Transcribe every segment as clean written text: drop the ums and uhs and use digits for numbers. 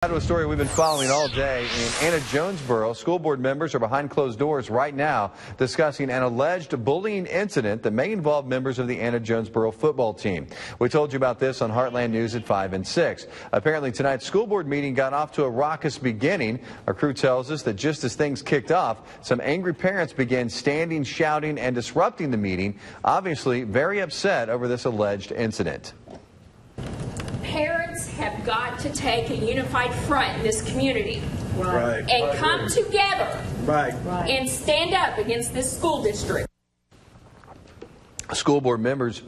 To a story we've been following all day in Anna Jonesboro. School board members are behind closed doors right now discussing an alleged bullying incident that may involve members of the Anna Jonesboro football team. We told you about this on Heartland News at 5 and 6. Apparently tonight's school board meeting got off to a raucous beginning. Our crew tells us that just as things kicked off, some angry parents began standing, shouting, and disrupting the meeting, obviously very upset over this alleged incident. Parents have got to take a unified front in this community and come together and stand up against this school district. School board members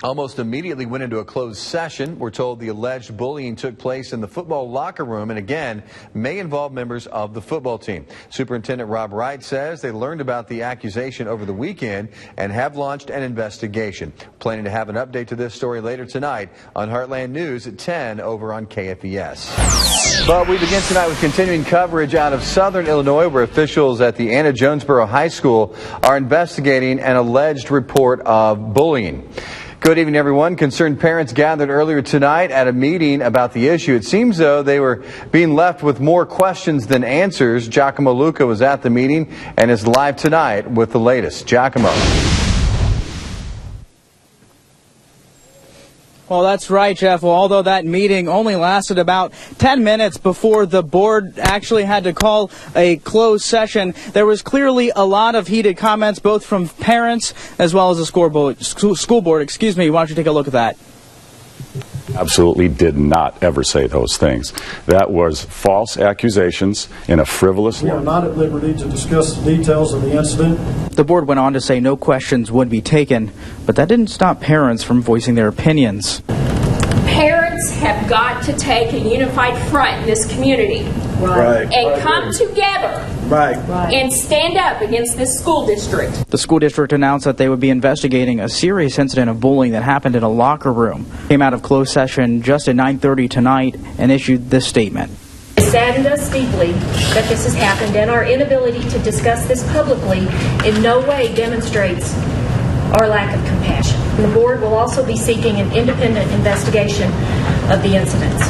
almost immediately went into a closed session. We're told the alleged bullying took place in the football locker room and again may involve members of the football team. Superintendent Rob Wright says they learned about the accusation over the weekend and have launched an investigation. Planning to have an update to this story later tonight on Heartland News at 10 over on KFES. But we begin tonight with continuing coverage out of Southern Illinois, where officials at the Anna Jonesboro High School are investigating an alleged report of bullying. Good evening, everyone. Concerned parents gathered earlier tonight at a meeting about the issue. It seems, though, they were being left with more questions than answers. Giacomo Luca was at the meeting and is live tonight with the latest. Giacomo. Well, that's right, Jeff. Well, although that meeting only lasted about 10 minutes before the board actually had to call a closed session, there was clearly a lot of heated comments, both from parents as well as the school board. Why don't you take a look at that? Absolutely did not ever say those things. That was false accusations in a frivolous way. We are not at liberty to discuss the details of the incident. The board went on to say no questions would be taken, but that didn't stop parents from voicing their opinions. Parents have got to take a unified front in this community and come together and stand up against this school district. The school district announced that they would be investigating a serious incident of bullying that happened in a locker room. Came out of closed session just at 9:30 tonight and issued this statement. It saddened us deeply that this has happened, and our inability to discuss this publicly in no way demonstrates our lack of compassion. The board will also be seeking an independent investigation of the incidents.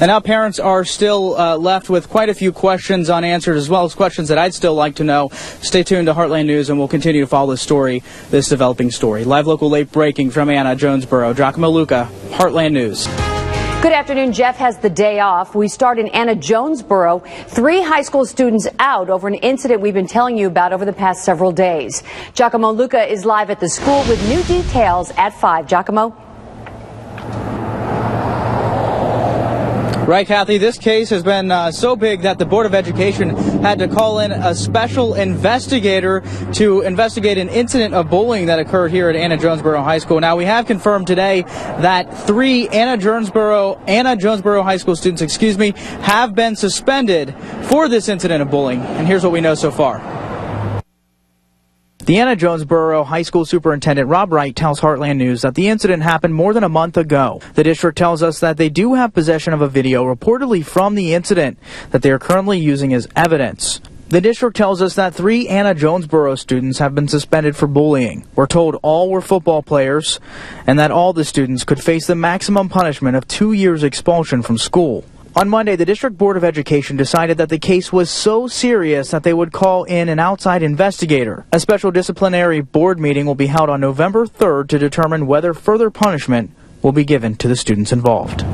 And now parents are still left with quite a few questions unanswered, as well as questions that I'd still like to know. Stay tuned to Heartland News, and we'll continue to follow this developing story. Live local late breaking from Anna Jonesboro. Giacomo Luca, Heartland News. Good afternoon. Jeff has the day off. We start in Anna Jonesboro. 3 high school students out over an incident we've been telling you about over the past several days. Giacomo Luca is live at the school with new details at 5. Giacomo? Right, Kathy, this case has been so big that the Board of Education had to call in a special investigator to investigate an incident of bullying that occurred here at Anna Jonesboro High School. Now, we have confirmed today that 3 Anna Jonesboro High School students, have been suspended for this incident of bullying. And here's what we know so far. The Anna Jonesboro High School Superintendent Rob Wright tells Heartland News that the incident happened more than a month ago. The district tells us that they do have possession of a video reportedly from the incident that they are currently using as evidence. The district tells us that 3 Anna Jonesboro students have been suspended for bullying. We're told all were football players and that all the students could face the maximum punishment of 2 years expulsion from school. On Monday, the District Board of Education decided that the case was so serious that they would call in an outside investigator. A special disciplinary board meeting will be held on November 3rd to determine whether further punishment will be given to the students involved.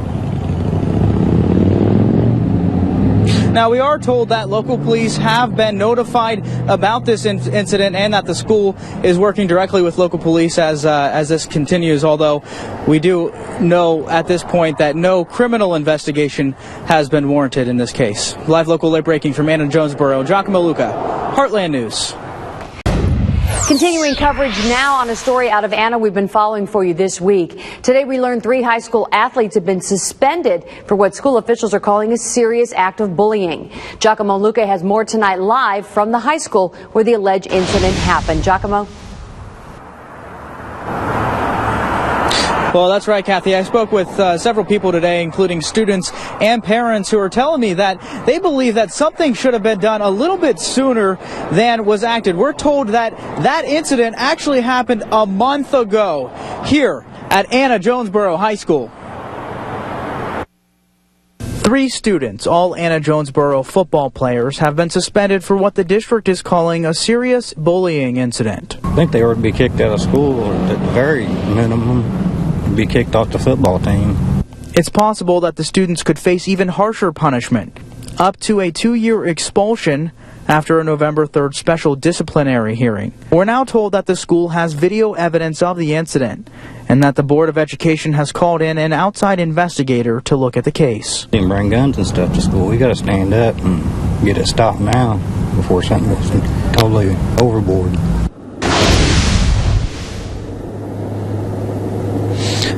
Now, we are told that local police have been notified about this incident and that the school is working directly with local police as this continues, although we do know at this point that no criminal investigation has been warranted in this case. Live local late breaking from Anna Jonesboro, Giacomo Luca, Heartland News. Continuing coverage now on a story out of Anna we've been following for you this week. Today we learned 3 high school athletes have been suspended for what school officials are calling a serious act of bullying. Giacomo Luca has more tonight live from the high school where the alleged incident happened. Giacomo? Well, that's right, Kathy. I spoke with several people today, including students and parents, who are telling me that they believe that something should have been done a little bit sooner than was acted. We're told that that incident actually happened a month ago here at Anna Jonesboro High School. 3 students, all Anna Jonesboro football players, have been suspended for what the district is calling a serious bullying incident. I think they ought to be kicked out of school, or at the very minimum, be kicked off the football team. It's possible that the students could face even harsher punishment, up to a 2-year expulsion after a November 3rd special disciplinary hearing. We're now told that the school has video evidence of the incident and that the Board of Education has called in an outside investigator to look at the case. They didn't bring guns and stuff to school. We got to stand up and get it stopped now before something goes totally overboard.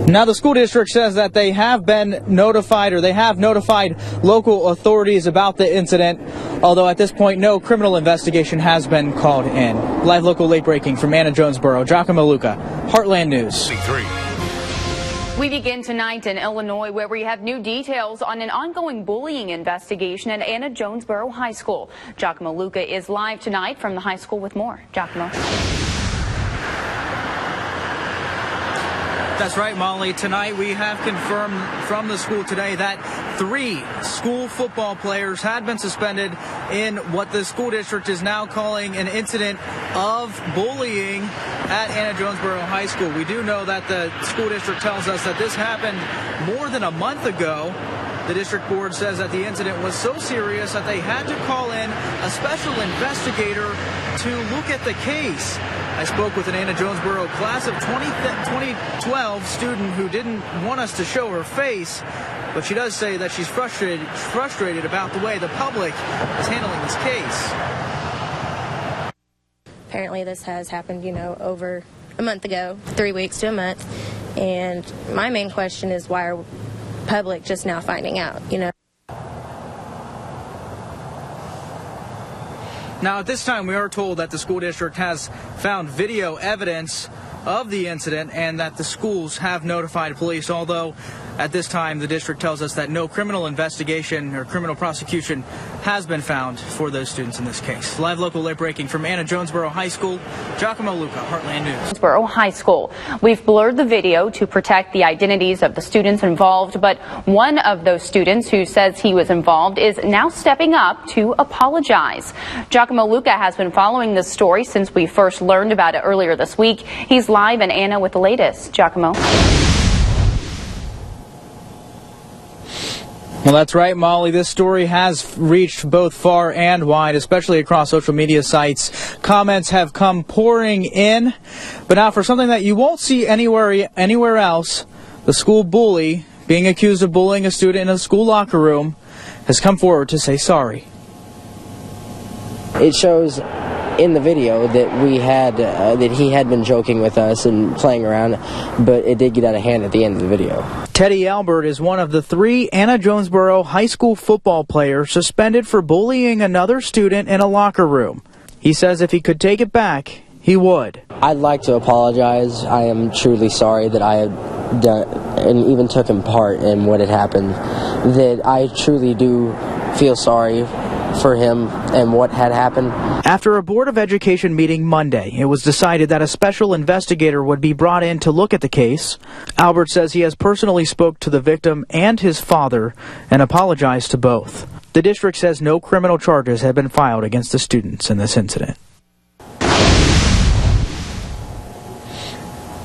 Now, the school district says that they have been notified, or they have notified local authorities about the incident, although at this point no criminal investigation has been called in. Live local late breaking from Anna Jonesboro, Giacomo Luca, Heartland News. We begin tonight in Illinois, where we have new details on an ongoing bullying investigation at Anna Jonesboro High School. Giacomo Luca is live tonight from the high school with more. Giacomo. That's right, Molly. Tonight we have confirmed from the school today that 3 school football players had been suspended in what the school district is now calling an incident of bullying at Anna Jonesboro High School. We do know that the school district tells us that this happened more than a month ago. The district board says that the incident was so serious that they had to call in a special investigator to look at the case. I spoke with an Anna Jonesboro class of 2012 student who didn't want us to show her face, but she does say that she's frustrated about the way the public is handling this case. Apparently this has happened, over a month ago, 3 weeks to a month, and my main question is, why are public just now finding out, Now, at this time, we are told that the school district has found video evidence of the incident and that the schools have notified police, although at this time the district tells us that no criminal investigation or criminal prosecution has been found for those students in this case. Live local late breaking from Anna Jonesboro High School, Giacomo Luca, Heartland News. Jonesboro High School. We've blurred the video to protect the identities of the students involved, but one of those students who says he was involved is now stepping up to apologize. Giacomo Luca has been following this story since we first learned about it earlier this week. He's live in Anna with the latest. Giacomo. Well, that's right, Molly. This story has reached both far and wide, especially across social media sites. Comments have come pouring in. But now for something that you won't see anywhere else, the school bully being accused of bullying a student in a school locker room has come forward to say sorry. It shows in the video that we had that he had been joking with us and playing around, but it did get out of hand at the end of the video. Teddy Albert is one of the 3 Anna Jonesboro High School football players suspended for bullying another student in a locker room. He says if he could take it back, he would. I'd like to apologize. I am truly sorry that I had done and even took part in what had happened. That I truly do feel sorry for him and what had happened. After a Board of Education meeting Monday, it was decided that a special investigator would be brought in to look at the case. Albert says he has personally spoke to the victim and his father and apologized to both. The district says no criminal charges have been filed against the students in this incident.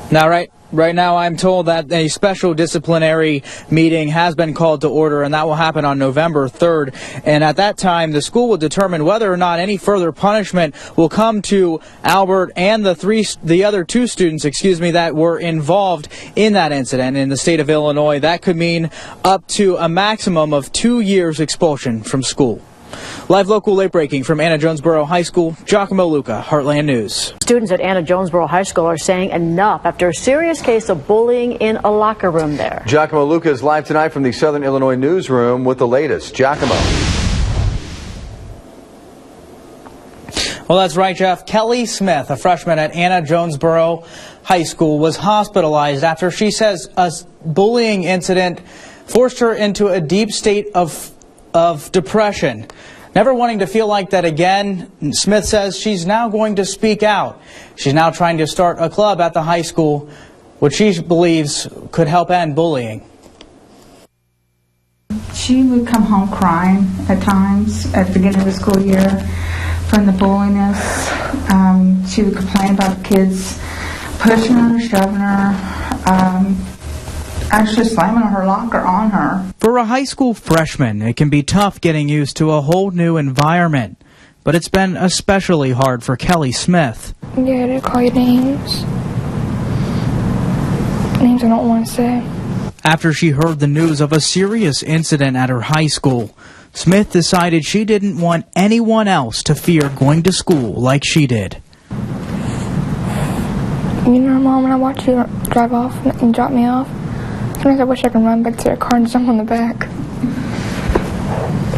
Now, right now, I'm told that a special disciplinary meeting has been called to order, and that will happen on November 3rd. And at that time, the school will determine whether or not any further punishment will come to Albert and the other 2 students, that were involved in that incident in the state of Illinois. That could mean up to a maximum of 2 years expulsion from school. Live local late breaking from Anna Jonesboro High School, Giacomo Luca, Heartland News. Students at Anna Jonesboro High School are saying enough after a serious case of bullying in a locker room there. Giacomo Luca is live tonight from the Southern Illinois newsroom with the latest. Giacomo. Well, that's right, Jeff. Kelly Smith, a freshman at Anna Jonesboro High School, was hospitalized after she says a bullying incident forced her into a deep state of depression. Never wanting to feel like that again, Smith says she's now going to speak out. She's now trying to start a club at the high school which she believes could help end bullying. She would come home crying at times at the beginning of the school year from the bulliness. She would complain about the kids pushing her, shoving her, actually slamming her locker on her. For a high school freshman, it can be tough getting used to a whole new environment, but it's been especially hard for Kelly Smith. Yeah, they call you names I don't want to say. After she heard the news of a serious incident at her high school, Smith decided she didn't want anyone else to fear going to school like she did. You know, Mom, when I watch you drive off and drop me off, sometimes I wish I could run back to their car and jump on the back.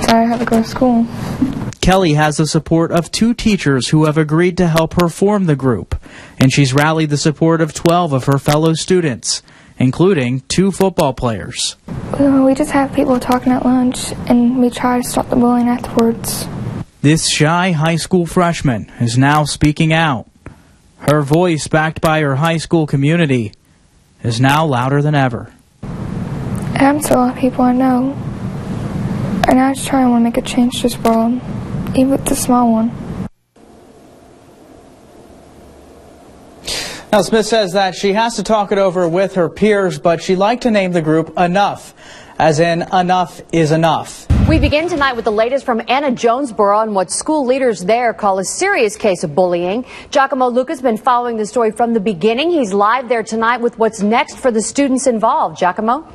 So I have to go to school. Kelly has the support of 2 teachers who have agreed to help her form the group, and she's rallied the support of 12 of her fellow students, including 2 football players. We just have people talking at lunch, and we try to stop the bullying afterwards. This shy high school freshman is now speaking out. Her voice, backed by her high school community, is now louder than ever. It happens to a lot of people I know, and I just try and want to make a change to this world, even if it's a small one. Now, Smith says that she has to talk it over with her peers, but she'd like to name the group Enough, as in enough is enough. We begin tonight with the latest from Anna Jonesboro on what school leaders there call a serious case of bullying. Giacomo Luca's been following the story from the beginning. He's live there tonight with what's next for the students involved. Giacomo?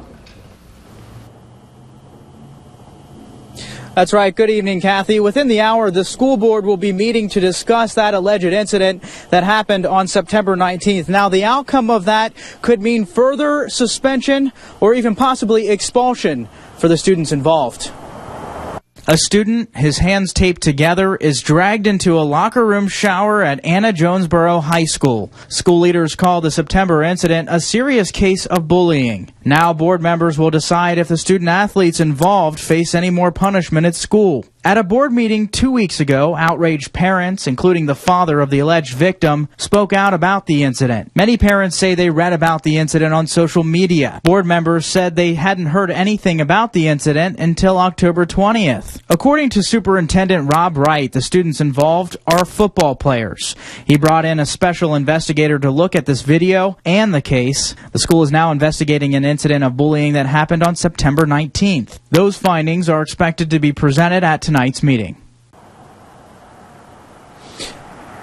That's right. Good evening, Kathy. Within the hour, the school board will be meeting to discuss that alleged incident that happened on September 19th. Now, the outcome of that could mean further suspension or even possibly expulsion for the students involved. A student, his hands taped together, is dragged into a locker room shower at Anna Jonesboro High School. School leaders call the September incident a serious case of bullying. Now board members will decide if the student athletes involved face any more punishment at school. At a board meeting 2 weeks ago, outraged parents, including the father of the alleged victim, spoke out about the incident. Many parents say they read about the incident on social media. Board members said they hadn't heard anything about the incident until October 20th. According to Superintendent Rob Wright, the students involved are football players. He brought in a special investigator to look at this video and the case. The school is now investigating an incident of bullying that happened on September 19th. Those findings are expected to be presented at tonight's meeting.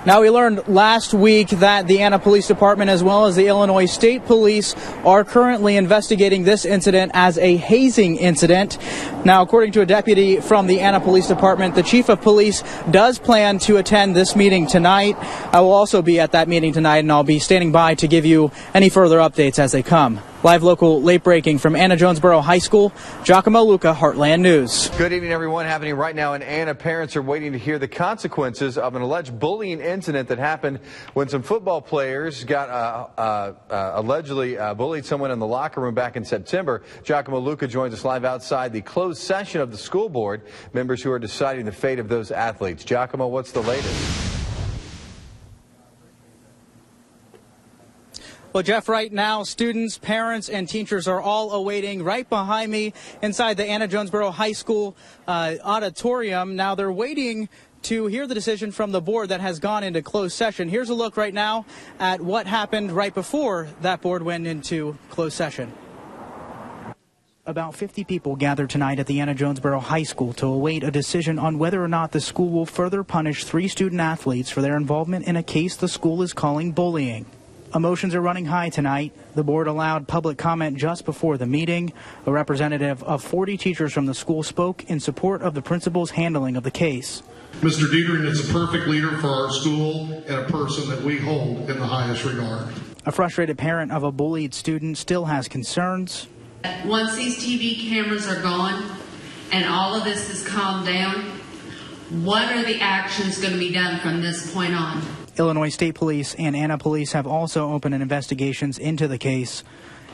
Now, we learned last week that the Anna Police Department as well as the Illinois State Police are currently investigating this incident as a hazing incident. Now, according to a deputy from the Anna Police Department, the chief of police does plan to attend this meeting tonight. I will also be at that meeting tonight, and I'll be standing by to give you any further updates as they come. Live local late breaking from Anna Jonesboro High School, Giacomo Luca, Heartland News. Good evening, everyone. Happening right now in Anna. Parents are waiting to hear the consequences of an alleged bullying incident that happened when some football players got allegedly bullied someone in the locker room back in September. Giacomo Luca joins us live outside the closed session of the school board, members who are deciding the fate of those athletes. Giacomo, what's the latest? Well, Jeff, right now, students, parents, and teachers are all awaiting right behind me inside the Anna Jonesboro High School auditorium. Now, they're waiting to hear the decision from the board that has gone into closed session. Here's a look right now at what happened right before that board went into closed session. About 50 people gathered tonight at the Anna Jonesboro High School to await a decision on whether or not the school will further punish 3 student athletes for their involvement in a case the school is calling bullying. Emotions are running high tonight. The board allowed public comment just before the meeting. A representative of 40 teachers from the school spoke in support of the principal's handling of the case. Mr. Dietering is a perfect leader for our school and a person that we hold in the highest regard. A frustrated parent of a bullied student still has concerns. Once these TV cameras are gone and all of this is calmed down, what are the actions going to be done from this point on? Illinois State Police and Anna Police have also opened investigations into the case.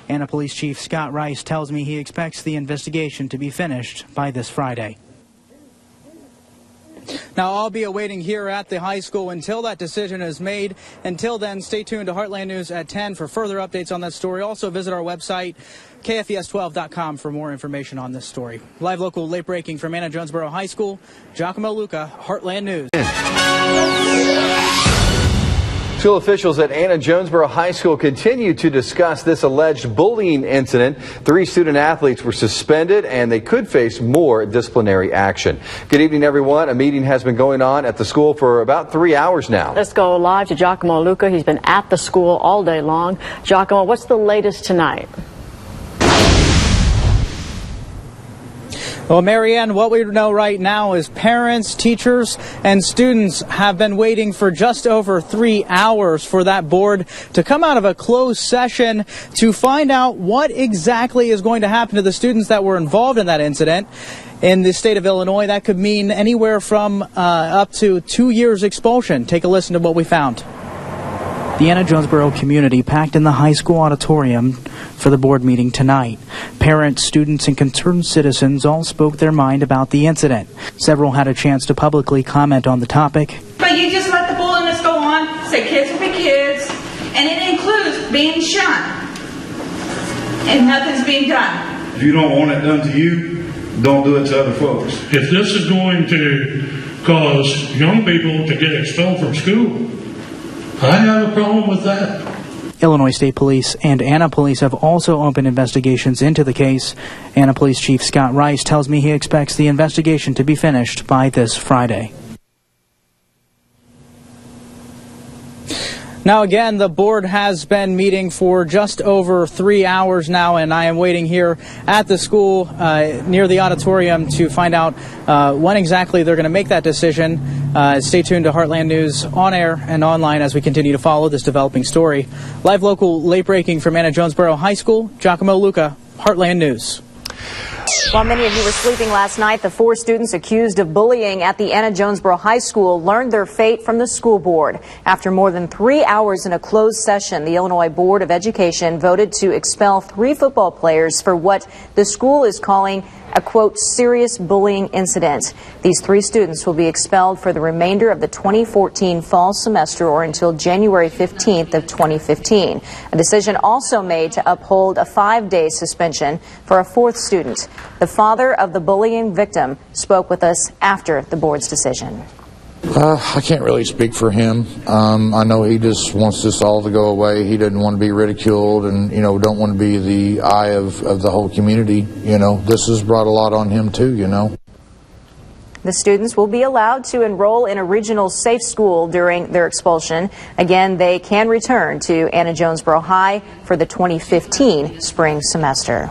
Anna Police Chief Scott Rice tells me he expects the investigation to be finished by this Friday. Now, I'll be awaiting here at the high school until that decision is made. Until then, stay tuned to Heartland News at 10 for further updates on that story. Also, visit our website, KFES12.com, for more information on this story. Live local late breaking from Anna Jonesboro High School, Giacomo Luca, Heartland News. School officials at Anna Jonesboro High School continue to discuss this alleged bullying incident. 3 student athletes were suspended and they could face more disciplinary action. Good evening, everyone. A meeting has been going on at the school for about 3 hours now. Let's go live to Giacomo Luca. He's been at the school all day long. Giacomo, what's the latest tonight? Well, Marianne, what we know right now is parents, teachers, and students have been waiting for just over 3 hours for that board to come out of a closed session to find out what exactly is going to happen to the students that were involved in that incident. In the state of Illinois, that could mean anywhere from up to 2 years expulsion. Take a listen to what we found. The Anna Jonesboro community packed in the high school auditorium for the board meeting tonight. Parents, students, and concerned citizens all spoke their mind about the incident. Several had a chance to publicly comment on the topic. But you just let the bulliness go on, say kids will be kids, and it includes being shunned. And nothing's being done. If you don't want it done to you, don't do it to other folks. If this is going to cause young people to get expelled from school, I have a problem with that. Illinois State Police and Anna Police have also opened investigations into the case. Anna Police Chief Scott Rice tells me he expects the investigation to be finished by this Friday. Now, again, the board has been meeting for just over 3 hours now, and I am waiting here at the school near the auditorium to find out when exactly they're going to make that decision. Stay tuned to Heartland News on air and online as we continue to follow this developing story. Live local late breaking from Anna Jonesboro High School, Giacomo Luca, Heartland News. While many of you were sleeping last night, the 4 students accused of bullying at the Anna Jonesboro High School learned their fate from the school board. After more than 3 hours in a closed session, the Illinois Board of Education voted to expel 3 football players for what the school is calling a, quote, serious bullying incident. These 3 students will be expelled for the remainder of the 2014 fall semester or until January 15th of 2015. A decision also made to uphold a 5-day suspension for a 4th student. The father of the bullying victim spoke with us after the board's decision. I can't really speak for him. I know he just wants this all to go away. He doesn't want to be ridiculed and, don't want to be the eye of the whole community. This has brought a lot on him too, The students will be allowed to enroll in a regional safe school during their expulsion. Again, they can return to Anna Jonesboro High for the 2015 spring semester.